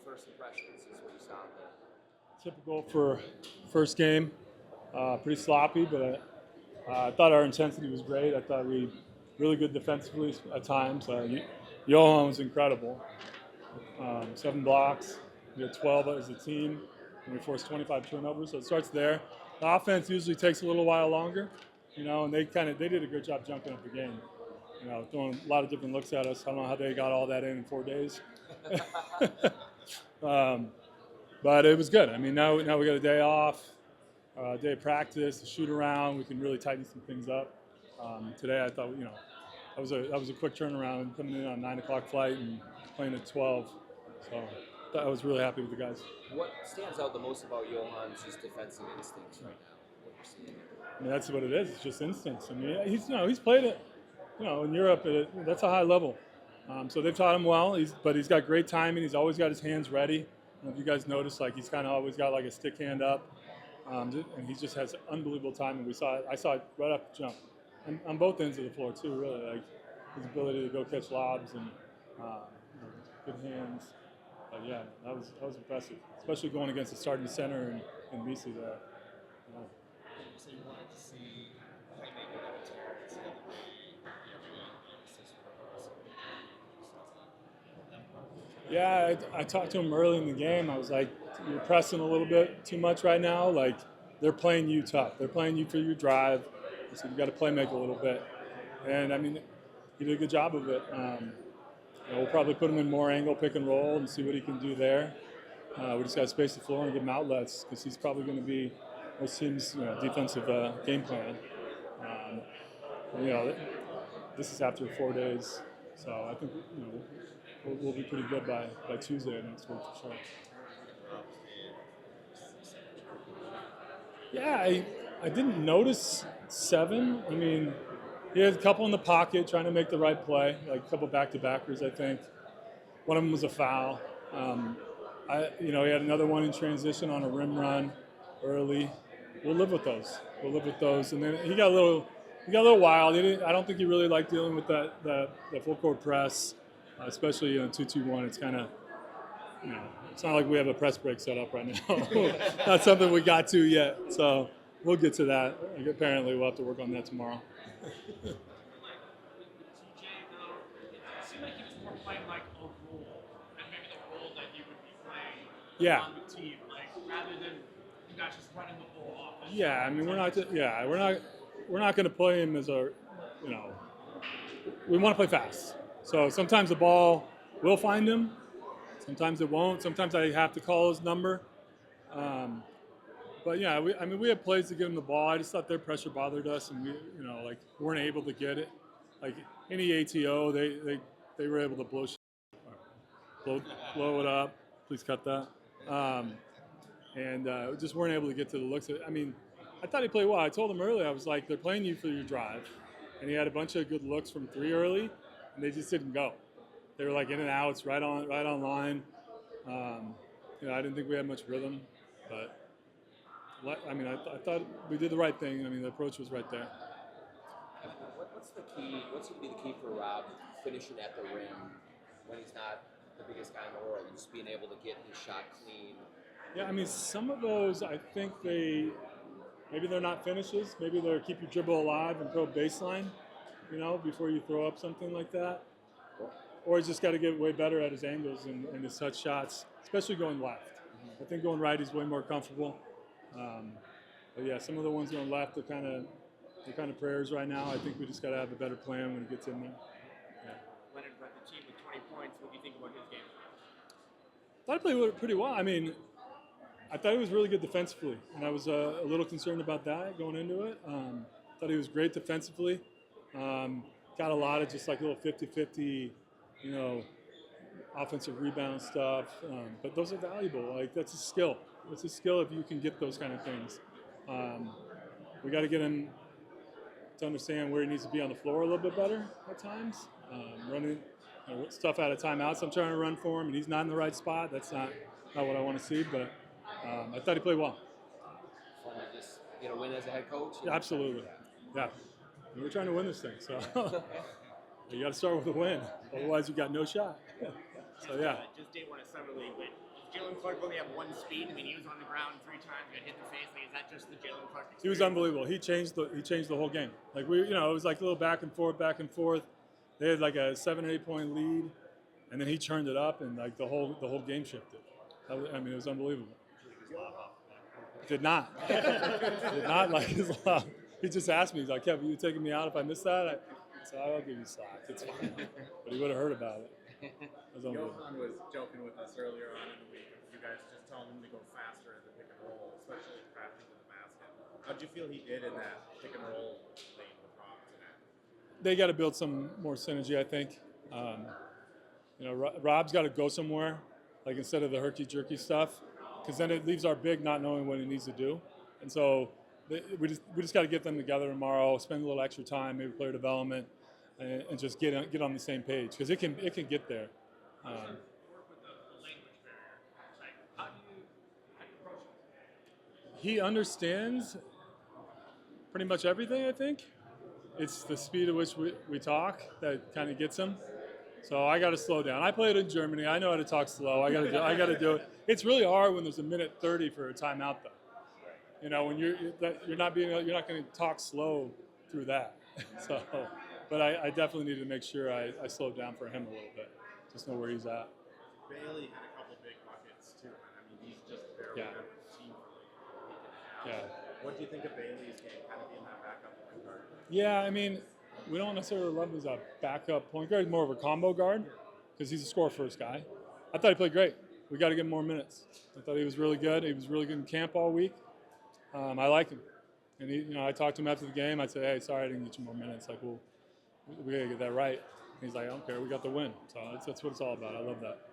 first impressions is what you saw there? Typical for first game. Pretty sloppy, but I thought our intensity was great. I thought we really good defensively at times. Johan was incredible. 7 blocks. We had 12 as a team, and we forced 25 turnovers. So it starts there. The offense usually takes a little while longer, and they did a good job jumping up the game. Throwing a lot of different looks at us. I don't know how they got all that in 4 days. um, but it was good. I mean, now we got a day off, a day of practice, a shoot around. We can really tighten some things up. Today, I thought, that was a quick turnaround, coming in on a 9 o'clock flight and playing at 12. So I was really happy with the guys. What stands out the most about Johan's just defensive instincts right now? What you're seeing? I mean, that's what it is. It's just instincts. I mean, he's played it, in Europe. That's a high level. So they've taught him well. But he's got great timing. He's always got his hands ready. I don't know if you guys noticed, like he's kind of always got like a stick hand up, and he just has unbelievable timing. I saw it right off the jump, and on both ends of the floor too. Really, like his ability to go catch lobs and good hands. But yeah, that was impressive, especially going against the starting center in BC there. Yeah. So you wanted to see playmaking at a time instead of Yeah, I talked to him early in the game. I was like, you're pressing a little bit too much right now. Like, they're playing you tough. They're playing you for your drive. So you got to play make a little bit. And, I mean, he did a good job of it. We'll probably put him in more angle pick and roll and see what he can do there. We just got to space the floor and give him outlets because he's probably going to be most teams' defensive game plan. This is after 4 days. So I think, we'll be pretty good by Tuesday next week for sure. Yeah, I didn't notice 7. I mean, he had a couple in the pocket trying to make the right play, like a couple back-to-backers, I think. One of them was a foul. He had another one in transition on a rim run early. We'll live with those. And then he got a little wild. I don't think he really liked dealing with the full court press, especially 2-2-1. It's kind of, it's not like we have a press break set up right now. Not something we got to yet. So we'll get to that. Apparently, we'll have to work on that tomorrow. It seemed like he was more playing like a role, and maybe the role that he would be playing on the team, like rather than you guys just running the whole offense. Yeah, I mean we're not going to play him as we want to play fast. So sometimes the ball will find him, sometimes it won't. Sometimes I have to call his number. But yeah, we had plays to get him the ball. I just thought their pressure bothered us, and we, weren't able to get it. Like any ATO, they were able to blow it up. Please cut that. And just weren't able to get to the looks. I thought he played well. I told him earlier, I was like, they're playing you for your drive, and he had a bunch of good looks from 3 early, and they just didn't go. They were like in and outs, right on line. I didn't think we had much rhythm, but. I thought we did the right thing. The approach was right there. What's the key? What's going to be the key for Rob finishing at the rim when he's not the biggest guy in the world and just being able to get his shot clean? Yeah, some of those I think maybe they're not finishes. Maybe they're keep your dribble alive and throw a baseline, before you throw up something like that. Or he's just got to get way better at his angles and his touch shots, especially going left. I think going right he's way more comfortable. But yeah, some of the ones going left are kind of prayers right now. I think we just got to have a better plan when it gets in there. Yeah. Leonard led the team with 20 points. What do you think about his game? I thought he played pretty well. I thought he was really good defensively, and I was a little concerned about that going into it. Thought he was great defensively. Got a lot of just like little 50-50, offensive rebound stuff. But those are valuable. Like that's a skill. It's a skill if you can get those kind of things. We got to get him to understand where he needs to be on the floor a little bit better at times. Running stuff out of timeouts. I'm trying to run for him, and he's not in the right spot. That's not what I want to see. But I thought he played well. Fun to just get a win as a head coach. Yeah, absolutely. Yeah. We're trying to win this thing, so you got to start with a win. Otherwise, you got no shot. So yeah. Just did one at Summer League, but Jalen Clark only have one speed. I mean, he was on the ground 3 times, got hit in the face. Like, is that just the Jalen Clark experience? He was unbelievable. He changed the whole game. Like it was like a little back and forth. They had like a 7 or 8 point lead, and then he turned it up, and like the whole game shifted. I mean, it was unbelievable. Did not. Did not like his laugh. He just asked me, he's like, Kevin, you taking me out if I miss that? So I'll give you slack. It's fine. But he would have heard about it. Johan was joking with us earlier on in the week. You guys just telling him to go faster in the pick and roll, especially crashing to the basket. How'd you feel he did in that pick and roll lane with Rob today? They got to build some more synergy, I think. Rob's got to go somewhere, like instead of the herky-jerky stuff, because then it leaves our big not knowing what he needs to do. And so we just got to get them together tomorrow, spend a little extra time, maybe player development, and just get on the same page, because it can get there. Work with the language barrier. Like, how do you approach it? He understands pretty much everything, I think. It's the speed at which we talk that kind of gets him. So I got to slow down. I played in Germany. I know how to talk slow. I got to do it. It's really hard when there's a minute 30 for a timeout, though. You know, when you're not going to talk slow through that. So, but I definitely need to make sure I slow down for him a little bit. Just know where he's at. Bailey had a couple big buckets too, and I mean he's just barely Yeah. been with the team for like a week and a half. Yeah. What do you think of Bailey's game, kind of being that backup point guard? Yeah, I mean, we don't necessarily love him as a backup point guard. He's more of a combo guard because he's a score-first guy. I thought he played great. We got to give him more minutes. I thought he was really good. He was really good in camp all week. I like him. And I talked to him after the game. I said, hey, sorry I didn't get you more minutes. Like, we got to get that right. And he's like, I don't care. We got the win. So that's what it's all about. I love that.